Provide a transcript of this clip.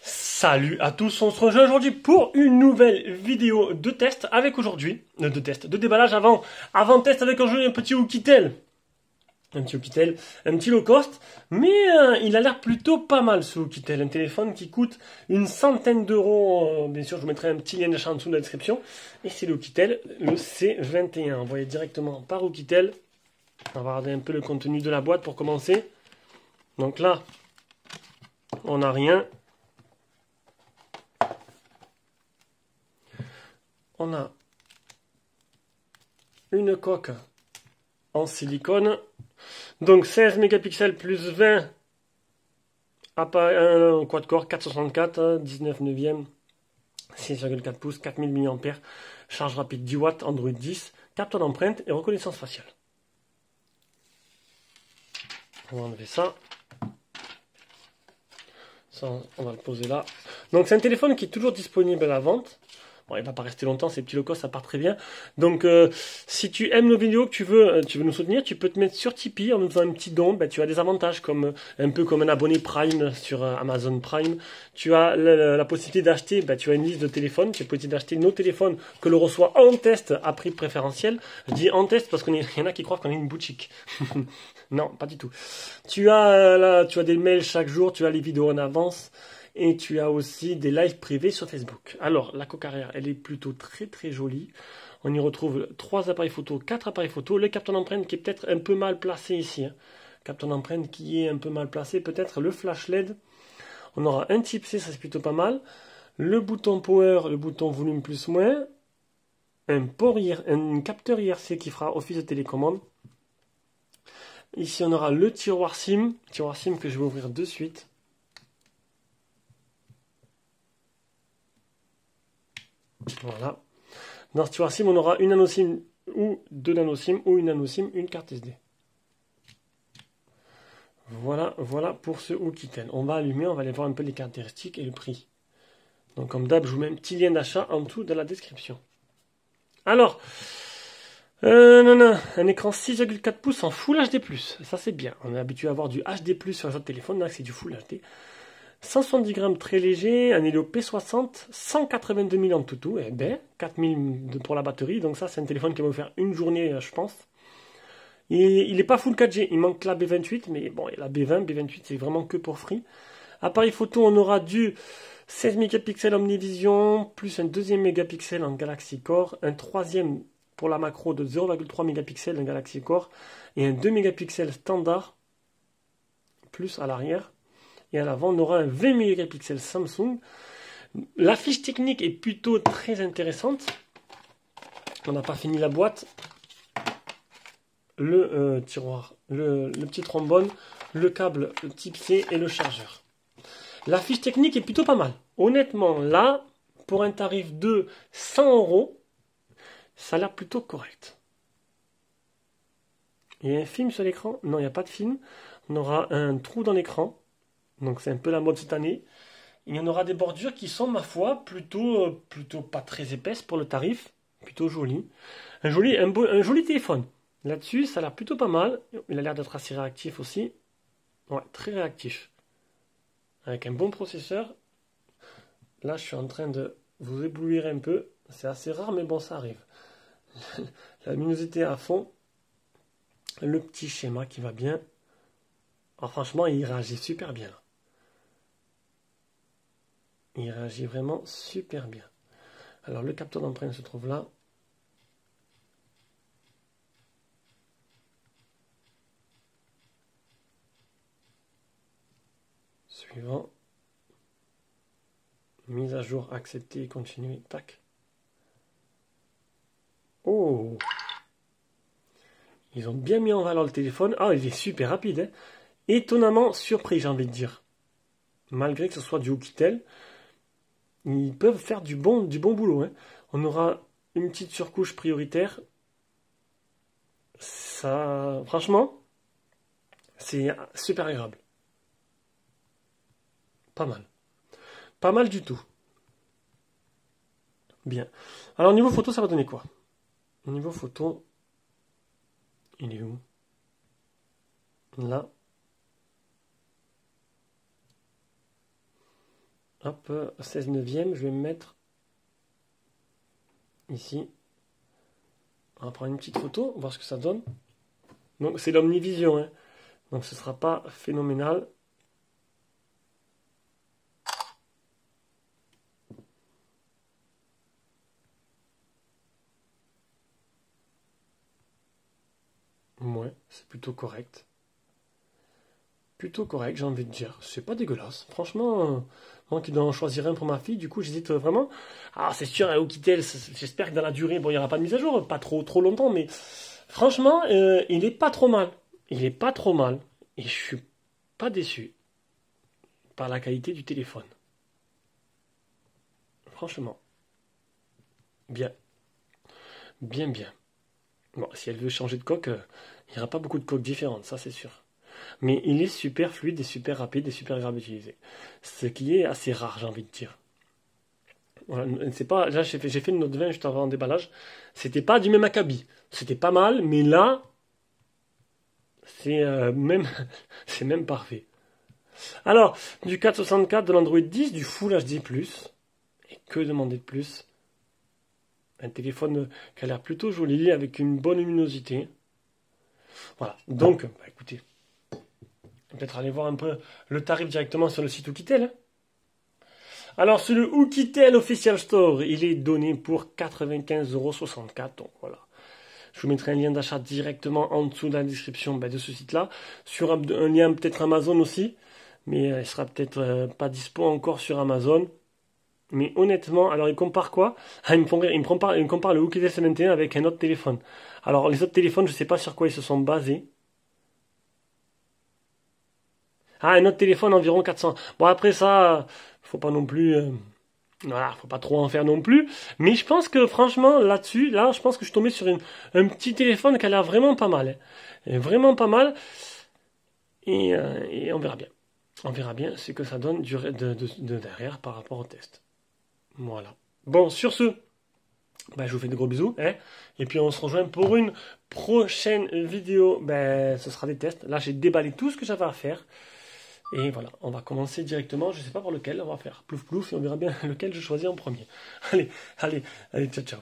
Salut à tous, on se rejoint aujourd'hui pour une nouvelle vidéo de test avec aujourd'hui, de déballage avant test avec un petit Oukitel. Un petit low cost, mais il a l'air plutôt pas mal ce Oukitel, un téléphone qui coûte une centaine d'euros, bien sûr je vous mettrai un petit lien d'achat en dessous de la description, et c'est le Oukitel, le C21, envoyé directement par Oukitel. On va regarder un peu le contenu de la boîte pour commencer. Donc là, on n'a rien. On a une coque en silicone, donc 16 mégapixels plus 20, un quad-core 464, 19 neuvième, 6,4 pouces, 4000 mAh, charge rapide 10 watts, Android 10, capteur d'empreinte et reconnaissance faciale. On va enlever ça. Ça, on va le poser là. Donc c'est un téléphone qui est toujours disponible à la vente. Bon, il va pas rester longtemps, ces petits locaux, ça part très bien. Donc, si tu aimes nos vidéos, que tu veux nous soutenir, tu peux te mettre sur Tipeee en nous faisant un petit don. Ben, tu as des avantages comme un peu comme un abonné Prime sur Amazon Prime. Tu as la possibilité d'acheter, ben, tu as une liste de téléphones. Tu as possibilité d'acheter nos téléphones que l'on reçoit en test à prix préférentiel. Je dis en test parce qu'il y en a qui croient qu'on est une boutique. Non, pas du tout. Tu as des mails chaque jour, tu as les vidéos en avance. Et tu as aussi des lives privés sur Facebook. Alors, la coque arrière, elle est plutôt très très jolie. On y retrouve 3 appareils photo, 4 appareils photo. Le capteur d'empreinte qui est peut-être un peu mal placé ici. Capteur d'empreinte qui est un peu mal placé. Peut-être le flash LED. On aura un type C, ça c'est plutôt pas mal. Le bouton power, le bouton volume plus moins. Un capteur IRC qui fera office de télécommande. Ici, on aura le tiroir SIM. Tiroir SIM que je vais ouvrir de suite. Voilà. Dans ce tiroir SIM, on aura une nano SIM ou 2 nano SIM ou une nano SIM, une carte SD. Voilà pour ce Oukitel. On va allumer, on va aller voir un peu les caractéristiques et le prix. Donc comme d'hab, je vous mets un petit lien d'achat en dessous de la description. Alors, un écran 6,4 pouces en Full HD+. Ça c'est bien. On est habitué à avoir du HD+, sur les autres téléphones, là c'est du Full HD. 170 grammes très léger, un Helio P60, 182 000 en tout, eh ben, 4000 pour la batterie, donc ça c'est un téléphone qui va vous faire une journée, je pense. Et il n'est pas full 4G, il manque la B28, mais bon, la B20, B28 c'est vraiment que pour free. Appareil photo, on aura du 16 mégapixels Omnivision, plus un deuxième mégapixel en Galaxy Core, un troisième pour la macro de 0,3 mégapixels en Galaxy Core, et un 2 mégapixels standard, plus à l'arrière. Et à l'avant, on aura un 20 mégapixels Samsung. La fiche technique est plutôt très intéressante. On n'a pas fini la boîte. Le tiroir, le petit trombone, le câble type C et le chargeur. La fiche technique est plutôt pas mal. Honnêtement, là, pour un tarif de 100 euros, ça a l'air plutôt correct. Il y a un film sur l'écran? Non, il n'y a pas de film. On aura un trou dans l'écran. Donc c'est un peu la mode cette année. Il y en aura des bordures qui sont, ma foi, plutôt pas très épaisses pour le tarif. Plutôt joli. Un joli téléphone. Là-dessus, ça a l'air plutôt pas mal. Il a l'air d'être assez réactif aussi. Ouais, très réactif. Avec un bon processeur. Là, je suis en train de vous éblouir un peu. C'est assez rare, mais bon, ça arrive. La luminosité à fond. Le petit schéma qui va bien. Alors franchement, il réagit super bien. Il réagit vraiment super bien. Alors le capteur d'empreinte se trouve là. Suivant. Mise à jour, accepter et continuer. Tac. Oh! Ils ont bien mis en valeur le téléphone. Ah, il est super rapide. Hein. Étonnamment surpris, j'ai envie de dire. Malgré que ce soit du Oukitel, ils peuvent faire du bon boulot. Hein. On aura une petite surcouche prioritaire. Ça, franchement, c'est super agréable. Pas mal. Pas mal du tout. Bien. Alors, niveau photo, ça va donner quoi? Niveau photo, il est où? Là. Hop, 16 neuvième, je vais me mettre ici. On va prendre une petite photo, voir ce que ça donne. Donc, c'est l'Omnivision, hein. Donc, ce ne sera pas phénoménal. Ouais, c'est plutôt correct. Plutôt correct, j'ai envie de dire. C'est pas dégueulasse. Franchement, moi qui dois en choisir un pour ma fille, du coup, j'hésite vraiment. Ah, c'est sûr, Oukitel, j'espère que dans la durée, bon, il n'y aura pas de mise à jour, pas trop longtemps, mais franchement, il est pas trop mal. Il est pas trop mal. Et je suis pas déçu par la qualité du téléphone. Franchement, bien. Bien, bien. Bon, si elle veut changer de coque, il n'y aura pas beaucoup de coques différentes, ça c'est sûr. Mais il est super fluide et super rapide et super agréable à utiliser. Ce qui est assez rare, j'ai envie de dire. Voilà, c'est pas, là, j'ai fait une Note 20 juste avant le déballage. C'était pas du même acabit. C'était pas mal, mais là, c'est même, c'est même parfait. Alors, du 464, de l'Android 10, du Full HD+. Et que demander de plus? Un téléphone qui a l'air plutôt joli, avec une bonne luminosité. Voilà. Donc, bah, écoutez, peut-être aller voir un peu le tarif directement sur le site Oukitel, hein. Alors, sur le Oukitel Official Store, il est donné pour 95,64 €. Donc voilà. Je vous mettrai un lien d'achat directement en dessous de la description de ce site-là. Sur un lien peut-être Amazon aussi. Mais il sera peut-être pas dispo encore sur Amazon. Mais honnêtement, alors il compare quoi? Ah, il me compare le Oukitel S21 avec un autre téléphone. Alors les autres téléphones, je sais pas sur quoi ils se sont basés. Ah, un autre téléphone environ 400. Bon après ça, faut pas non plus, voilà, faut pas trop en faire non plus. Mais je pense que franchement là-dessus, là, je pense que je suis tombé sur un petit téléphone qui a l'air vraiment pas mal, hein. Et vraiment pas mal. Et on verra bien. On verra bien ce que ça donne de derrière par rapport au test. Voilà. Bon, sur ce, bah, je vous fais de gros bisous, hein. Et puis on se rejoint pour une prochaine vidéo. Ben, ce sera des tests. Là, j'ai déballé tout ce que j'avais à faire. Et voilà, on va commencer directement. Je ne sais pas pour lequel on va faire. Plouf plouf et on verra bien lequel je choisis en premier. Allez, ciao, ciao.